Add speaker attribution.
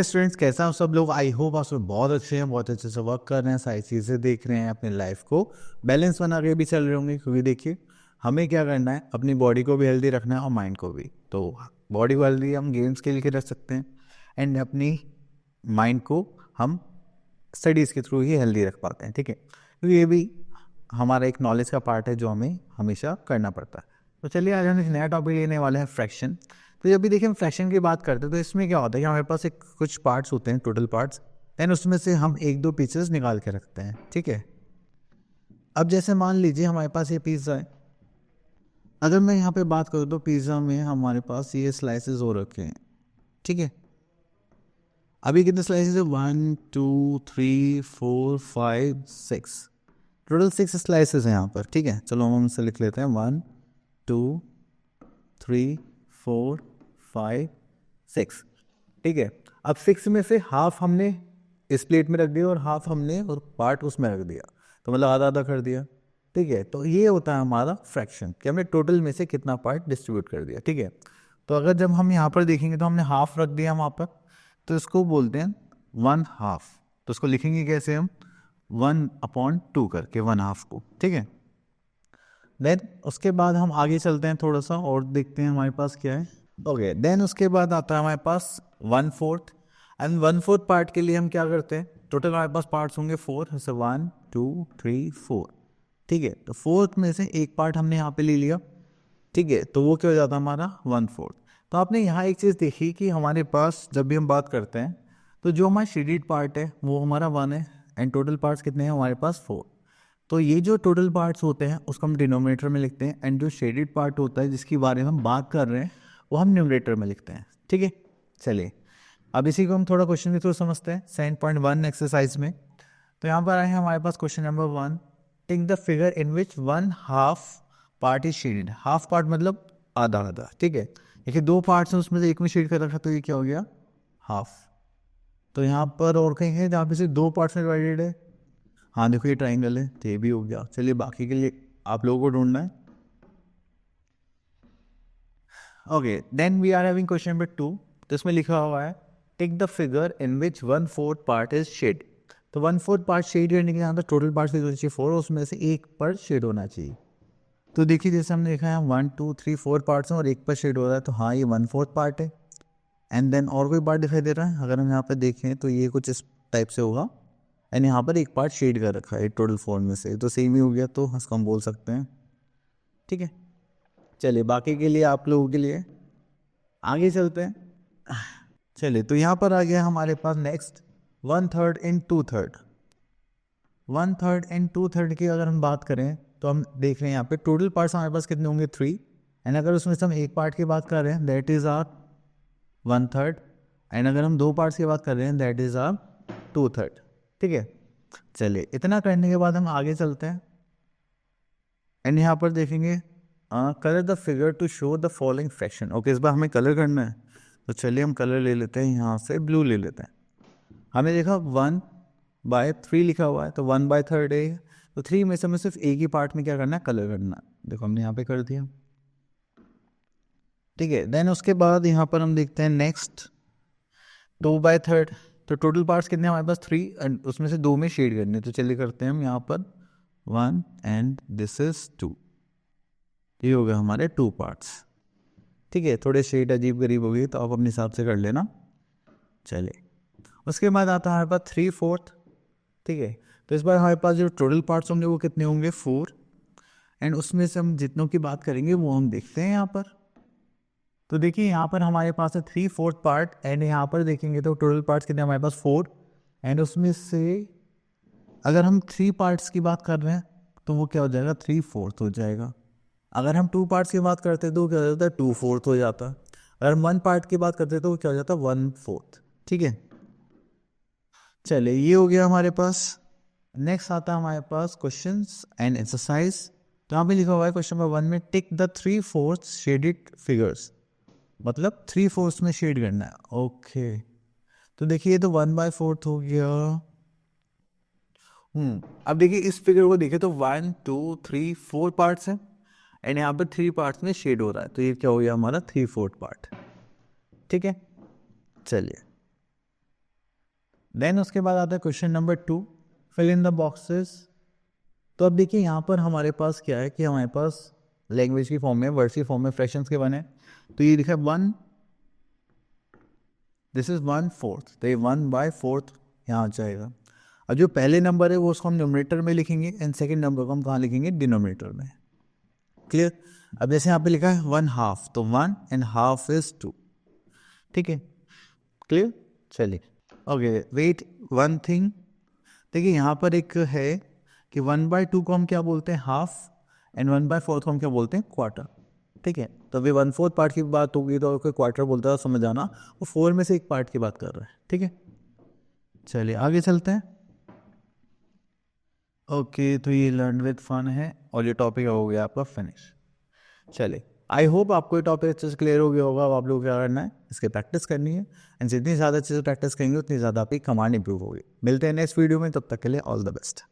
Speaker 1: हे students, कैसा हो सब लोग? आई होप आप सब बहुत अच्छे हैं, बहुत अच्छे से वर्क कर रहे हैं, सारी चीज़ें देख रहे हैं, अपनी लाइफ को बैलेंस बना के भी चल रहे होंगे। क्योंकि देखिए, हमें क्या करना है, अपनी बॉडी को भी हेल्दी रखना है और माइंड को भी। तो बॉडी को हेल्दी हम गेम्स खेल के रख सकते हैं एंड अपनी माइंड को हम स्टडीज़ के थ्रू ही हेल्दी रख पाते हैं। ठीक है, तो ये भी हमारा एक नॉलेज का पार्ट है जो हमें हमेशा करना पड़ता है। तो चलिए आज हम एक नया टॉपिक लेने वाले हैं, फ्रैक्शन। तो जब भी देखिए हम फ्रैक्शन की बात करते हैं तो इसमें क्या होता है कि हमारे पास एक कुछ पार्ट्स होते हैं, टोटल पार्ट्स, एंड उसमें से हम एक दो पीसेस निकाल के रखते हैं। ठीक है, अब जैसे मान लीजिए हमारे पास ये पिज़्ज़ा है। अगर मैं यहाँ पे बात करूँ तो पिज़्ज़ा में हमारे पास ये स्लाइसेस हो रखे हैं। ठीक है, अभी कितने स्लाइसेस है? 1 2 3 4 5 6, टोटल 6 स्लाइसेस हैं यहाँ पर। ठीक है, चलो हम इसे लिख लेते हैं 1 2 3 4 5 6। ठीक है, अब 6 में से हाफ हमने इस प्लेट में रख दिया और हाफ हमने और पार्ट उसमें रख दिया, तो मतलब आधा आधा कर दिया। ठीक है, तो ये होता है हमारा फ्रैक्शन कि हमने टोटल में से कितना पार्ट डिस्ट्रीब्यूट कर दिया। ठीक है, तो अगर जब हम यहाँ पर देखेंगे तो हमने हाफ रख दिया वहाँ पर, तो इसको बोलते हैं 1/2। तो इसको लिखेंगे कैसे हम? 1/2 करके 1/2 को। ठीक है, देन उसके बाद हम आगे चलते हैं थोड़ा सा और देखते हैं हमारे पास क्या है। ओके, देन उसके बाद आता है हमारे पास 1/4, एंड 1/4 पार्ट के लिए हम क्या करते हैं? टोटल हमारे पास पार्ट्स होंगे 4, जैसे 1 2 3 4। ठीक है, तो फोर्थ में से एक पार्ट हमने यहाँ पे ले लिया। ठीक है, तो वो क्या हो जाता है हमारा 1/4। तो आपने यहाँ एक चीज़ देखी कि हमारे पास जब भी हम बात करते हैं तो जो हमारा शेडेड पार्ट है वो हमारा 1 है, एंड टोटल पार्ट्स कितने हैं हमारे पास? 4। तो ये जो टोटल पार्ट्स होते हैं उसको हम डिनोमिनेटर में लिखते हैं, एंड जो शेडेड पार्ट होता है जिसकी बारे में हम बात कर रहे हैं वो हम न्यूमरेटर में लिखते हैं। ठीक है, चलिए अब इसी को हम थोड़ा क्वेश्चन के थ्रू समझते हैं 7.1 एक्सरसाइज में। तो यहाँ पर आए हैं हमारे पास question number 1, take the figure in which 1/2 part is shaded. Half part मतलब आधा आधा। ठीक है, देखिए दो पार्ट्स हैं उसमें से एक में शेड कर रखा, तो ये क्या हो गया? हाफ। तो यहाँ पर और कहीं है जहाँ पे से दो पार्ट्स में डिवाइडेड है? हाँ देखो ये ट्राइंगल है, तो ये भी हो गया। चलिए बाकी के लिए आप लोगों को ढूंढना है। Okay, then we are having question number 2। तो इसमें लिखा हुआ है take the figure in which 1/4 part is shade. तो 1/4 पार्ट शेड करने के लिए तो टोटल पार्ट होना चाहिए 4, उसमें से एक पर शेड होना चाहिए। तो देखिए जैसे हमने देखा है 1 2 3 4 पार्ट्स हैं और एक पर शेड हो रहा है, तो हाँ ये 1/4 पार्ट है। एंड देन और कोई पार्ट दिखाई दे रहा है? अगर हम यहाँ पर देखें तो ये कुछ इस टाइप से होगा, एंड यहाँ पर एक पार्ट शेड कर रखा है टोटल 4 में से, तो सेम ही हो गया, तो इसको हम बोल सकते हैं। ठीक है, चलिए बाकी के लिए आप लोगों के लिए आगे चलते हैं। चलिए तो यहाँ पर आ गया हमारे पास नेक्स्ट 1/3 and 2/3। 1/3 and 2/3 की अगर हम बात करें तो हम देख रहे हैं यहाँ पे टोटल पार्ट्स हमारे पास कितने होंगे? 3, एंड अगर उसमें से हम एक पार्ट की बात कर रहे हैं दैट इज आर 1/3, एंड अगर हम दो पार्ट्स की बात कर रहे हैं दैट इज आर 2/3। ठीक है, चलिए इतना करने के बाद हम आगे चलते हैं, एंड यहाँ पर देखेंगे colour the figure to show the following fraction. Okay, इस बार हमें कलर करना है, तो चलिए हम कलर ले लेते हैं, यहाँ से ब्लू ले लेते हैं। हमने देखा 1/3 लिखा हुआ है, तो 1/3 है, तो 3 में से हमें सिर्फ एक ही पार्ट में क्या करना है? कलर करना है। देखो हमने यहाँ पे कर दिया। ठीक है, देन उसके बाद यहाँ पर हम देखते हैं नेक्स्ट 2/3। तो टोटल पार्ट्स कितने हमारे पास? 3, एंड उसमें से 2 में शेड करने, तो चलिए करते हैं हम यहाँ पर 1 एंड दिस इज 2। ये हो गया हमारे 2 पार्ट्स। ठीक है, थोड़े शेड अजीब गरीब हो गई तो आप अपने हिसाब से कर लेना। चलिए उसके बाद आता है हमारे पास 3/4। ठीक है, तो इस बार हमारे पास जो टोटल पार्ट्स होंगे वो कितने होंगे? 4, एंड उसमें से हम जितनों की बात करेंगे वो हम देखते हैं यहाँ पर। तो देखिए यहाँ पर हमारे पास है 3/4 पार्ट, एंड यहाँ पर देखेंगे तो टोटल पार्ट्स कितने हमारे पास? 4, एंड उसमें से अगर हम 3 पार्ट्स की बात कर रहे हैं तो वो क्या हो जाएगा? 3/4 हो जाएगा। अगर हम 2 पार्ट्स की बात करते हैं तो क्या हो जाता है? 2/4 हो जाता है। अगर हम 1 पार्ट की बात करते हैं तो क्या हो जाता है? 1/4। ठीक है, चलिए ये हो गया हमारे पास। नेक्स्ट आता है हमारे पास क्वेश्चंस एंड एक्सरसाइज। तो यहाँ पे लिखा हुआ है क्वेश्चन नंबर 1 में टिक द 3/4 शेडेड फिगर्स, मतलब 3/4 में शेड करना है। ओके, तो देखिए ये तो 1/4 हो गया। अब देखिए इस फिगर को देखिए तो 1 2 3 4 पार्ट्स हैं, एंड यहाँ पर 3 पार्ट्स में शेड हो रहा है, तो ये क्या हो गया हमारा? 3/4 पार्ट। ठीक है, चलिए देन उसके बाद आता है question number 2, fill in the boxes. तो अब देखिए यहाँ पर हमारे पास क्या है कि हमारे पास लैंग्वेज की फॉर्म में, वर्ड्स की फॉर्म में फ्रैक्शंस के बने। तो ये लिखा है 1, दिस इज 1/4, तो ये 1/4 यहाँ आ जाएगा। अब जो पहले नंबर है वो उसको हम न्यूमरेटर में लिखेंगे एंड सेकंड नंबर को हम कहाँ लिखेंगे, डिनोमिनेटर में। क्लियर। अब जैसे यहाँ पे लिखा है 1/2, तो 1 and half is 2, ठीक है, क्लियर। चलिए ओके, वेट वन थिंग, देखिए यहाँ पर एक है कि 1/2 को हम क्या बोलते हैं, हाफ, एंड 1/4 को हम क्या बोलते हैं, क्वार्टर, ठीक है। तो अभी 1/4 पार्ट की बात होगी तो कोई क्वार्टर बोलता है, समझ आना, वो 4 में से एक पार्ट की बात कर रहा है, ठीक है। चलिए आगे चलते हैं। ओके, तो ये लर्न विद फन है और ये टॉपिक हो गया आपका फिनिश। चलिए, आई होप आपको ये टॉपिक अच्छे से क्लियर हो गया होगा। अब आप लोग क्या करना है, इसकी प्रैक्टिस करनी है, एंड जितनी ज़्यादा अच्छे से प्रैक्टिस करेंगे उतनी ज़्यादा आपकी कमांड इंप्रूव होगी। मिलते हैं नेक्स्ट वीडियो में, तब तक के लिए ऑल द बेस्ट।